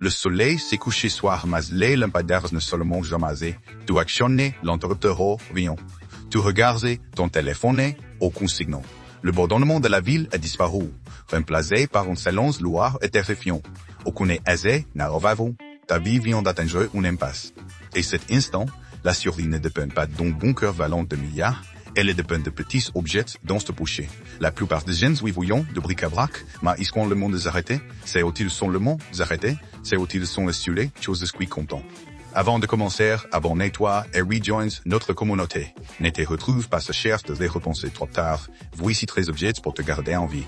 Le soleil s'est couché soir, mais les lampadaires ne seulement jamais. Tu actionnes l'interrupteur au rayon. Tu regardes ton téléphone au consignant. Le bourdonnement de la ville a disparu, remplacé par un silence lourd et terrifiant. Aucun aisé n'a revenu. Ta vie vient d'atteindre une impasse. Et cet instant, la survie ne dépend pas d'un bunker valant de milliards, elle dépend de petits objets dans ce poché. La plupart des gens vivent de bric-à-brac, mais est-ce qu'on le monde arrêté? C'est utile sont le monde arrêté? C'est utile sont les sujets, choses qui comptent. Avant de commencer, abonne-toi et rejoins notre communauté. Ne te retrouve pas ce cherche de les repenser trop tard. Voici 13 objets pour te garder en vie.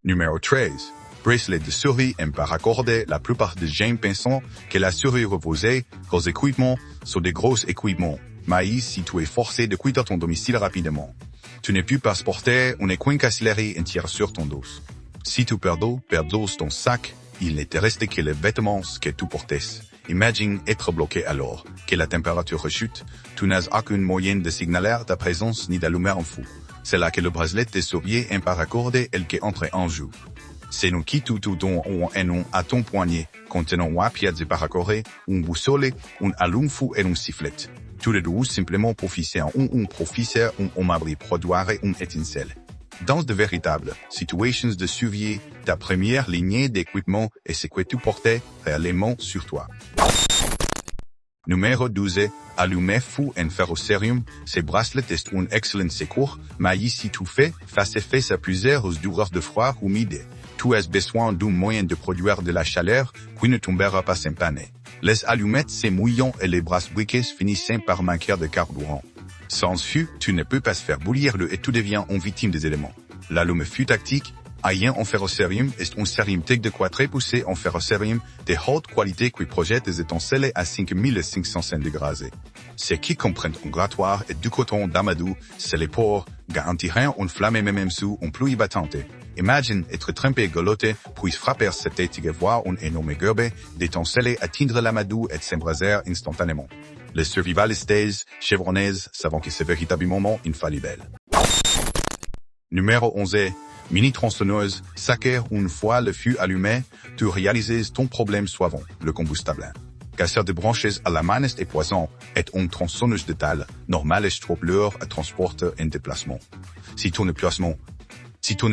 Numéro 13. Bracelet de survie et paraccordé. La plupart des gens pensent que la survie repose aux équipements sur des gros équipements. Mais si tu es forcé de quitter ton domicile rapidement, tu ne peux pas porter une écoute casselerie entière sur ton dos. Si tu perds ton sac, il ne te reste que les vêtements que tu portais. Imagine être bloqué alors, que la température rechute, tu n'as aucun moyen de signaler ta présence ni d'allumer un feu. C'est là que le bracelet de survie est paraccordé et qui entre en jeu. C'est nous qui tout donnons un nom à ton poignet, contenant un pied de paraccordé, une boussole, un allume-feu et un sifflet. Tous les deux simplement profiter un professeur, un abri produire une étincelle. Dans de véritables situations de survie, ta première lignée d'équipement est ce que tu portais réellement sur toi. Numéro 12. Allumer feu en ferrocerium. Ces bracelets est un excellent secours, mais si tu fais face à plusieurs dureurs de froid humide, tu as besoin d'un moyen de produire de la chaleur qui ne tombera pas sans panne. Les allumettes se mouillent et les brasses briquées finissent par manquer de carburant. Sans feu, tu ne peux pas faire bouillir l'eau et tu deviens une victime des éléments. L'allume-feu tactique, ayant en ferrocerium, est un cerium tech de quoi très poussé en ferrocerium de haute qualité qui projette des étincelles à 5500 degrés. Ce qui comprend un grattoir et du coton d'amadou, c'est les pour garantiront une flamme même sous une pluie battante. Imagine être trempé goloté, puis frapper cette tête et voir une énorme gerbe d'étincelles atteindre l'amadou et s'embraser instantanément. Les survivalistes chevronnaises savent que c'est véritablement infallible. Numéro 11. Mini-tronçonneuse, s'acquiert une fois le feu allumé, tu réalises ton problème suivant, le combustible. Casseur de branches à la main et poison est une tronçonneuse de taille, normale et trop lourde à transporter en déplacement. Si tu ne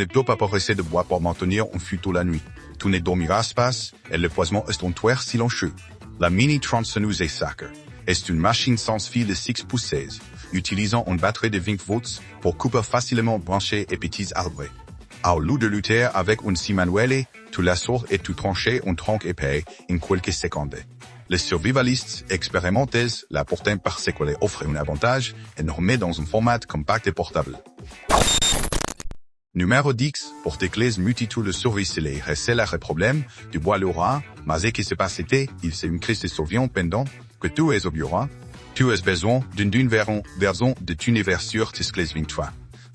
peux pas passer de bois pour maintenir un feu toute la nuit, tu ne dormiras pas et le poison est un toit silencieux. La mini-tronçonneuse est une machine sans fil de 6 pouces, utilisant une batterie de 20 volts pour couper facilement branches et petits arbres. Au lieu de lutter avec une scie manuelle, tu la sors et tu tranches un tronc épais en quelques secondes. Les survivalistes expérimentés la portent parce qu'elle offre un avantage énorme dans un format compact et portable. Numéro 10. Pour tes clés multitools de survie, c'est le problème du bois Laura, mais ce qui se passe il c'est une crise de survie pendant que tu es au bureau, tu as besoin d'une version de ton univers sur tes clés 23.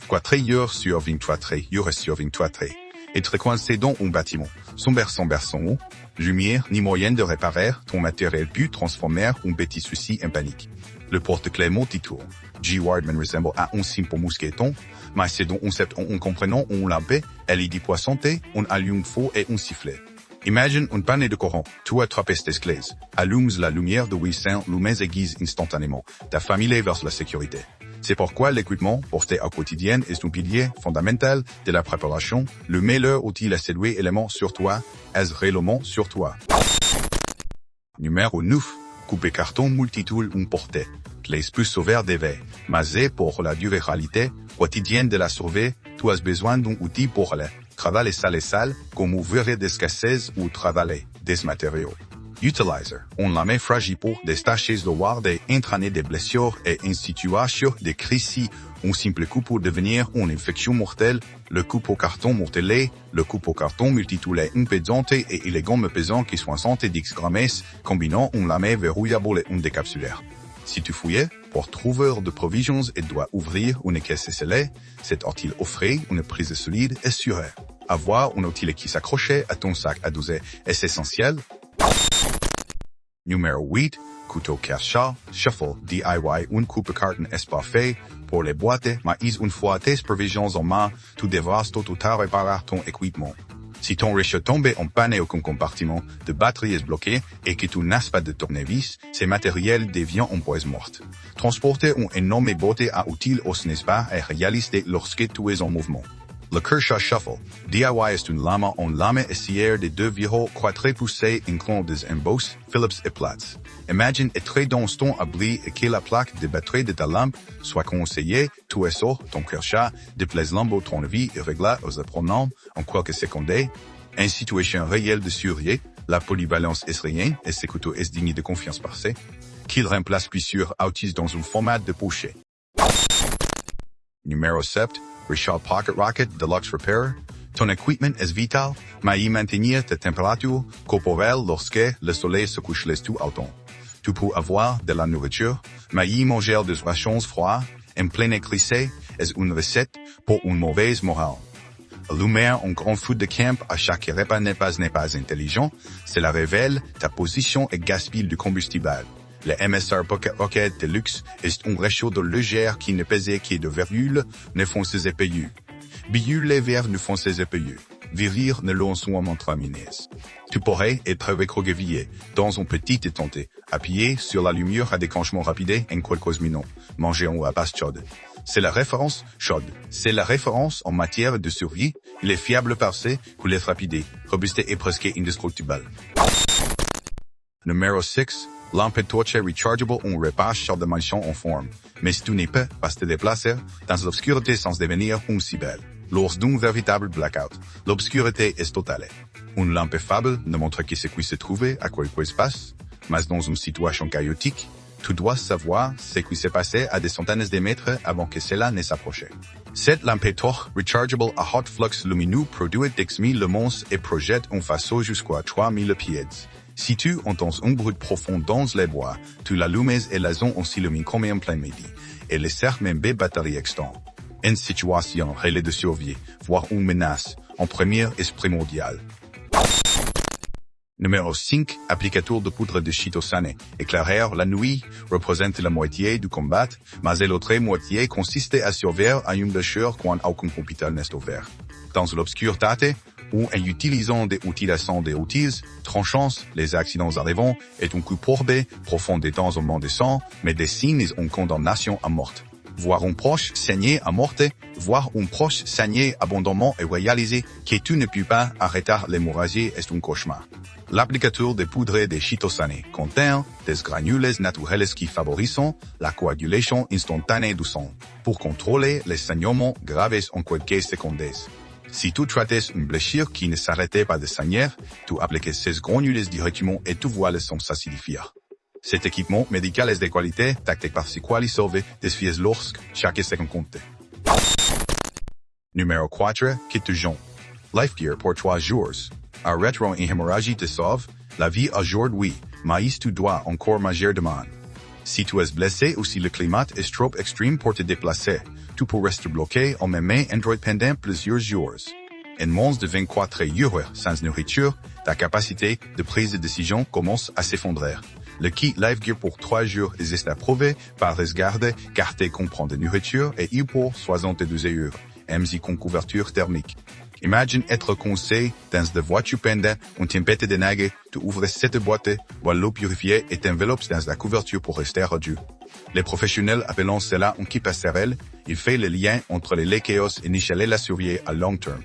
Quoi 3 heures sur 23 traits, heures sur 23 traits. Être coincé dans un bâtiment, sans berçon, lumière ni moyen de réparer ton matériel peut transformer un petit souci en panique. Le porte-clés multitool, G. Wardman ressemble à un simple mousqueton, mais c'est donc un concept en comprenant une lampe, LED poissonté, un allume-feu et un sifflet. Imagine une panne de courant, tu attrapes tes clés, allumes la lumière de 800 lumens aiguës instantanément, ta famille vers la sécurité. C'est pourquoi l'équipement porté au quotidien est un pilier fondamental de la préparation, le meilleur outil à séduire élément sur toi, est réellement sur toi. Numéro 9. Couper carton multitool ou porté. Clés plus sauver des vets. Mais pour la durabilité quotidienne de la survie, tu as besoin d'un outil pour le travailler sale, comme ouvrir des cassettes ou travailler des matériaux. Utilizer, on lame fragile pour détacher de voir des entraîner des blessures et en situation de crise, un simple coup pour devenir une infection mortelle, le coup au carton mortelé, le coup au carton multitoolé pesante et les gommes pesantes qui sont 110 grammes, combinant une lame verrouillable et une décapsulaire. Si tu fouilles, pour trouver de provisions et dois ouvrir une caisse scellée, cet outil offre une prise solide et sûre. Avoir un outil qui s'accroche à ton sac à dos est essentiel. Numéro 8. couteau Kershaw, Shuffle, DIY, une coupe carton est parfait pour les boîtes, mais une fois tes provisions en main, tu devras tôt ou tard réparer ton équipement. Si ton réchaud tombe en panne ou qu'un compartiment de batterie est bloqué et que tu n'as pas de tournevis, ces matériels deviennent en bois morte. Transporter une énorme boîte à outils au SNESPA est réalisé lorsque tu es en mouvement. Le Kershaw Shuffle, DIY est une lame en lame essière de 2,4 pouces incluant des embosses Phillips et Platts. Imagine être dans ton abri et que la plaque de batterie de ta lampe soit conseillée, tu es sur ton Kershaw, déplace lambeau tournevis et régla aux apprenants en quelques secondes. Une situation réelle de survie, la polyvalence est rien et ce couteau est digne de confiance passée, qu'il remplace plusieurs outils dans un format de pochette. Numéro 7. Richard Pocket Rocket Deluxe Repair. Ton équipement est vital, mais y maintenir ta température corporelle lorsque le soleil se couche les tout autant. Tu peux avoir de la nourriture, mais y manger des rations froides en plein éclissé est une recette pour une mauvaise morale. Allumer un grand feu de camp à chaque repas n'est pas intelligent, cela révèle ta position et gaspille du combustible. Le MSR Pocket Rocket Deluxe est un réchaud de légère qui ne pèse que de virgule, ne font ses épayus. Billule légère ne font ses épayus. Virir ne l'ont souvent terminé. Tu pourrais être recroquevillé dans un petit détente, appuyé sur la lumière à déclenchement rapide en quelques minutes, manger à base chaude. C'est la référence chaude. C'est la référence en matière de survie. Il est fiable par ses coulettes rapides, robuste et presque indestructible. Numéro 6. Lampe torche rechargeable on repasse chaque dimension en forme. Mais tu n'es pas à te déplacer dans l'obscurité sans devenir un si belle. Lors d'un véritable blackout, l'obscurité est totale. Une lampe faible ne montre que ce qui se trouve à quelque espace, mais dans une situation chaotique, tu dois savoir ce qui s'est passé à des centaines de mètres avant que cela ne s'approche. Cette lampe torche rechargeable à hot flux lumineux produit 10 000 lumens et projette un faisceau jusqu'à 3000 pieds. Si tu entends un bruit profond dans les bois, tu l'allumes et la zone en s'illumine comme en plein midi, et les sert même des batteries externes. Une situation réelle de survie, voire une menace, en première est primordiale. Numéro 5. Applicateur de poudre de chitosane. Éclairer la nuit représente la moitié du combat, mais l'autre moitié consiste à survivre à une blessure quand aucun hôpital n'est ouvert. Dans l'obscurité, ou en utilisant des utilisations des outils, tranchant les accidents arrivant est un coup courbé, profond des temps au de sang, mais des signes en condamnation à mort. Voir un proche saigner à mort, voir un proche saigner abondamment et réaliser que tu ne peux pas arrêter l'hémorragie est un cauchemar. L'applicateur de poudre de chitosane contient des granules naturelles qui favorisent la coagulation instantanée du sang, pour contrôler les saignements graves en quelques secondes. Si tu traites une blessure qui ne s'arrêtait pas de saigner, tu appliques ces granules directement et tu vois le sang s'acidifier. Cet équipement médical est de qualité, tactique par ce quali sauve des fies lorsque chaque seconde compte. Numéro 4. Kit de Jean. Life Gear pour 3 jours. Un rétro en hémorragie te sauve, la vie aujourd'hui, mais tu dois encore manger demain. Si tu es blessé ou si le climat est trop extrême pour te déplacer, tu peux rester bloqué en même Android pendant plusieurs jours. En moins de 24 heures sans nourriture, ta capacité de prise de décision commence à s'effondrer. Le kit Life Gear pour 3 jours est approuvé par les gardes car tu comprends de nourriture et il pour 72 heures, MZ con couverture thermique. Imagine être coincé dans de voiture pendant une tempête de neige, tu ouvres cette boîte, bois l'eau purifiée et t'enveloppes dans la couverture pour rester radieux. Les professionnels appellant cela un kit passerelle, il fait le lien entre les chaos et Nichelet la survie à long terme.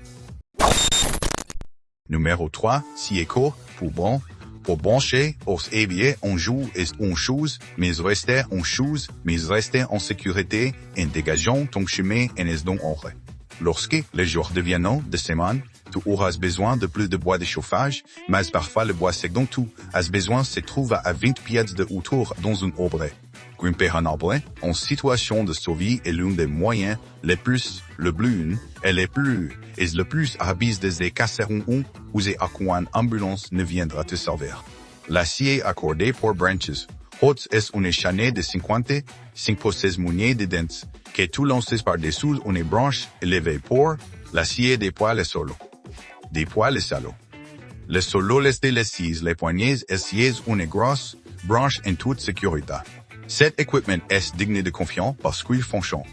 Numéro 3, Sieco, pour brancher aux éviers, on joue est une chose, mais rester en chose, mais rester en sécurité en dégageant ton chemin en est donc en Lorsque les jours deviennent de semaine, tu auras besoin de plus de bois de chauffage, mais parfois le bois sec dont tu as besoin se trouve à 20 pieds de hauteur dans un arbre. Grimper un arbre en situation de survie est l'un des moyens les plus rapides des casserons où à quoi une ambulance ne viendra te servir. L'acier accordé pour branches. Haute est une chaîne de 5 pouces munies de dents, que tu lances par-dessous une branche élevée pour l'acier des poils solo. Des poils solo. Le solo les délaisse les poignées essiez une grosse branche en toute sécurité. Cet équipement est digne de confiance parce qu'il fonctionne.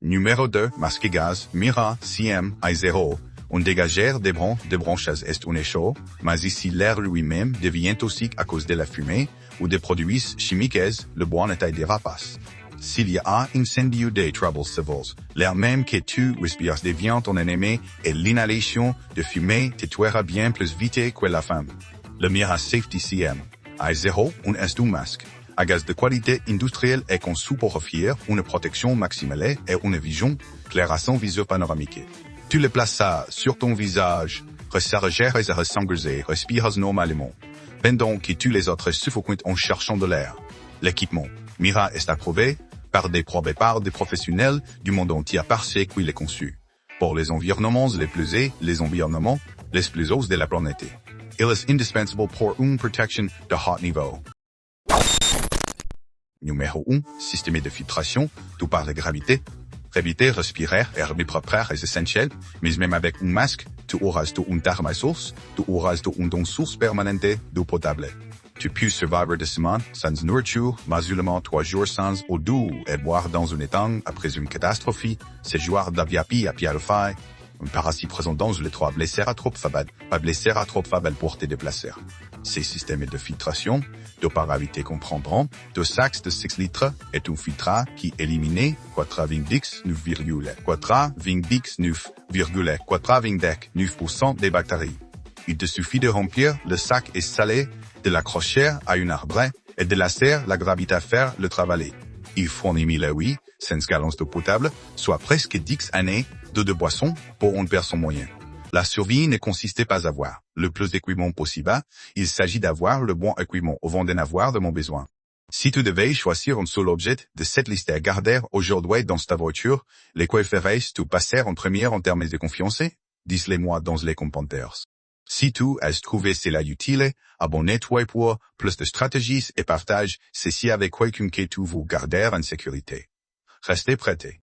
Numéro 2, masque gaz, Mira CM I0. Un dégageur de branches est une chose, mais ici l'air lui-même devient toxique à cause de la fumée ou des produits chimiques, le bois n'est des rapaces. S'il y a incendie ou des troubles civils, l'air même que tu respires devient ton ennemi et l'inhalation de fumée te tuera bien plus vite que la femme. Le Mira Safety CM I0 est un masque à gaz de qualité industrielle et conçu pour offrir une protection maximale et une vision claire à son viseur panoramique. Tu le places sur ton visage, recharges et ressengues, respires normalement, pendant que tous les autres suffoquent en cherchant de l'air. L'équipement Mira est approuvé par des professionnels du monde entier parce qu'il est conçu pour les environnements les plus hauts de la planète. Il est indispensable pour une protection de haut niveau. Numéro 1, système de filtration, tout par la gravité. Gravité, respirer, air propre est essentiel, mais même avec un masque, tu auras une terme à source, tu auras une source permanente d'eau potable. Tu peux survivre de semaines sans nourriture, mais seulement 3 jours sans eau douce et boire dans un étang après une catastrophe, séjour d'aviapi à pierre de faille. Un parasite présent dans le toit blessera trop faible pour te déplacer. Ces systèmes de filtration, de par éviter comprendront, 2 sacs de 6 litres est un filtre qui élimine 99,9% des bactéries. Il te suffit de remplir le sac et salé, de l'accrocher à un arbre et de laisser la gravité faire le travail. Il fournit 1800 gallons d'eau potable, soit presque 10 années d'eau de boisson pour une personne moyenne. La survie ne consiste pas à avoir le plus d'équipement possible, il s'agit d'avoir le bon équipement avant d'en avoir de mon besoin. Si tu devais choisir un seul objet de cette liste à garder aujourd'hui dans ta voiture, lequel ferais-tu passer en premier en termes de confiance? Dis-le moi dans les commentaires. Si tu as trouvé cela utile, abonne-toi pour plus de stratégies et partage ceci avec quelqu'un que tu veux garder en sécurité. Restez prêtés.